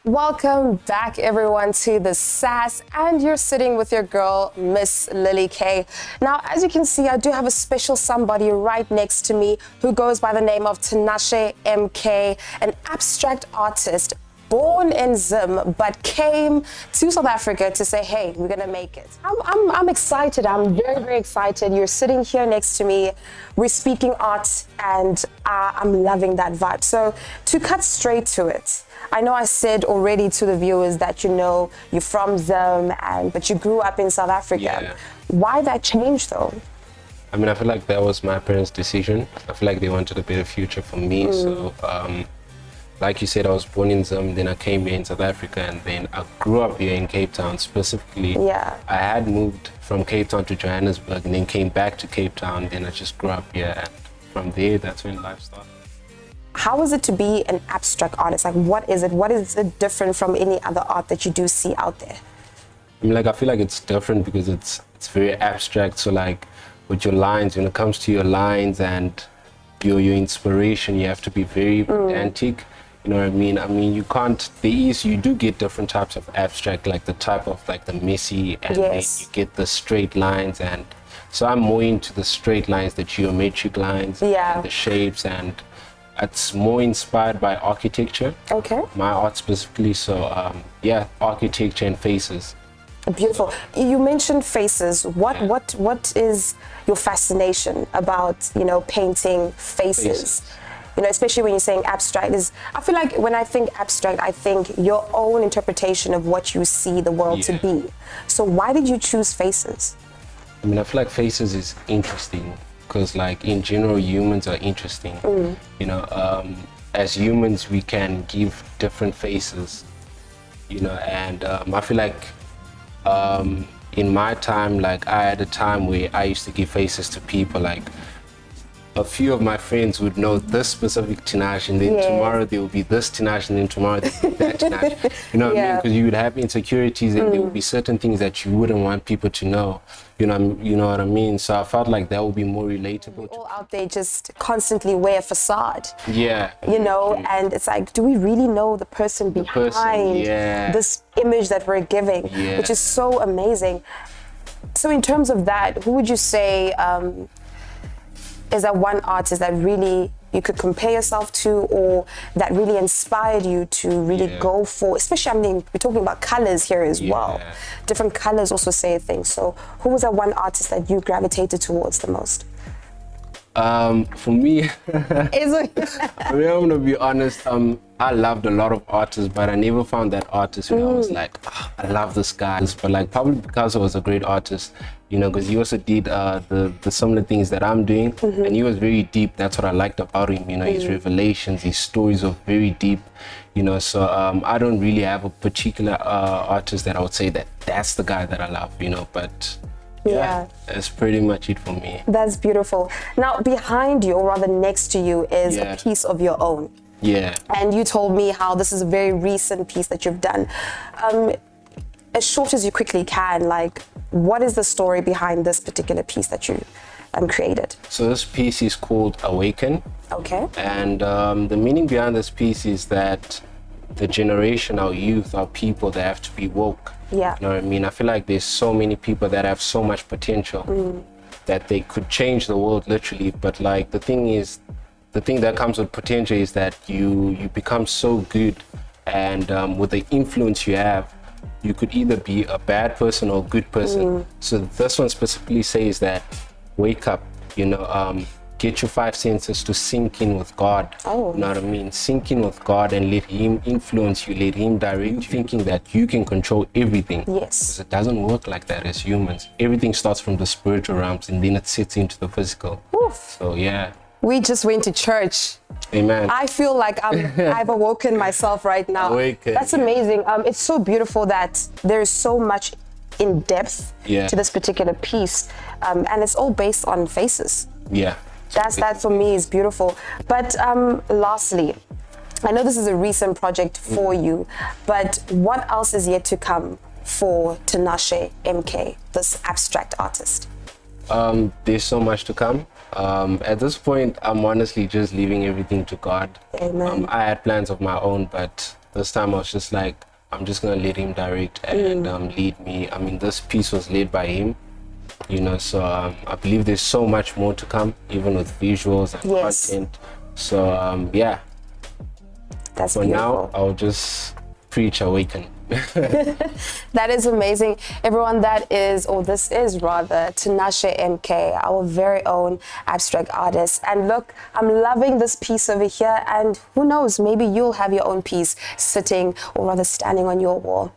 Welcome back, everyone, to the Sass, and you're sitting with your girl, Miss Lily K. Now, as you can see, I do have a special somebody right next to me who goes by the name of Tinashe MK, an abstract artist born in Zim, but came to South Africa to say, hey, we're gonna make it. I'm excited. I'm very, very excited. You're sitting here next to me. We're speaking art, and I'm loving that vibe. So to cut straight to it, I know I said already to the viewers that you're from Zim, but you grew up in South Africa. Yeah. Why that change though? I mean, I feel like that was my parents' decision. I feel like they wanted a better future for me. So, like you said, I was born in Zim, then I came here in South Africa, and then I grew up here in Capetown specifically. Yeah. I had moved from Capetown to Johannesburg and then came back to Capetown. Then I just grew up here, and from there, that's when life started. How is it to be an abstract artist? Like, what is it? What is it different from any other art that you do see out there? I mean, like, I feel like it's different because it's very abstract. So, like, with your lines, when it comes to your lines and your inspiration, you have to be very pedantic. You know what I mean? I mean, you can't. You do get different types of abstract, like the type of like the messy, and then you get the straight lines. And so I'm more into the straight lines, the geometric lines, and the shapes, and it's more inspired by architecture. Okay. My art specifically. So yeah, architecture and faces. Beautiful. You mentioned faces. What is your fascination about painting faces? Especially when you're saying abstract. I feel like when I think abstract, I think your own interpretation of what you see the world to be. So why did you choose faces? I mean, I feel like faces is interesting because, like, in general, humans are interesting. As humans, we can give different faces. And I feel like in my time, like, I had a time where I used to give faces to people. Like, a few of my friends would know this specific Tinashe, and then tomorrow there will be this Tinashe, and then tomorrow there will be that Tinashe. You know what I mean? Because you would have insecurities, and there would be certain things that you wouldn't want people to know. You know what I mean? So I felt like that would be more relatable. All out there just constantly wear a facade. Yeah. And it's like, do we really know the person behind this image that we're giving? Which is so amazing. So in terms of that, who would you say is that one artist that really you could compare yourself to, or that really inspired you to really go for, especially, I mean, we're talking about colors here as well. Different colors also say things. So who was that one artist that you gravitated towards the most? For me, I'm gonna be honest, I loved a lot of artists, but I never found that artist where I was like, I love this guy. But like, probably because I was a great artist, because he also did the similar things that I'm doing, and he was very deep. That's what I liked about him. His revelations, his stories are very deep. So I don't really have a particular artist that I would say that's the guy that I love. But yeah, that's pretty much it for me. That's beautiful. Now, behind you, or rather next to you, is a piece of your own. Yeah. And you told me how this is a very recent piece that you've done. As short as you quickly can, like, what is the story behind this particular piece that you created? So this piece is called Awaken. Okay. And the meaning behind this piece is that the generation, our youth, our people, they have to be woke. Yeah. You know what I mean? I feel like there's so many people that have so much potential that they could change the world literally. But like, the thing that comes with potential is that you become so good, and with the influence you have, you could either be a bad person or a good person. So this one specifically says that wake up, get your 5 senses to sink in with God. You know what I mean? Sink in with God and let Him influence you, let Him direct you, thinking that you can control everything. Yes. Because it doesn't work like that as humans. Everything starts from the spiritual realms, and then it sits into the physical. Oof. So yeah. We just went to church. Amen. I feel like I've awoken myself right now. Awaken. That's amazing. It's so beautiful that there's so much in depth to this particular piece, and it's all based on faces. Yeah. That for me is beautiful. But lastly, I know this is a recent project for you, but what else is yet to come for Tinashe MK, this abstract artist? There's so much to come. At this point, I'm honestly just leaving everything to God. Amen. I had plans of my own, but this time I was just like, I'm just gonna let him direct and lead me. I mean, this piece was led by him, you know, so I believe there's so much more to come, even with visuals and Yes. content. So yeah, That's for beautiful. now I'll just preach awaken. That is amazing. Everyone, that is, or this is rather, Tinashe MK, our very own abstract artist. And look, I'm loving this piece over here, and who knows, maybe you'll have your own piece sitting or rather standing on your wall.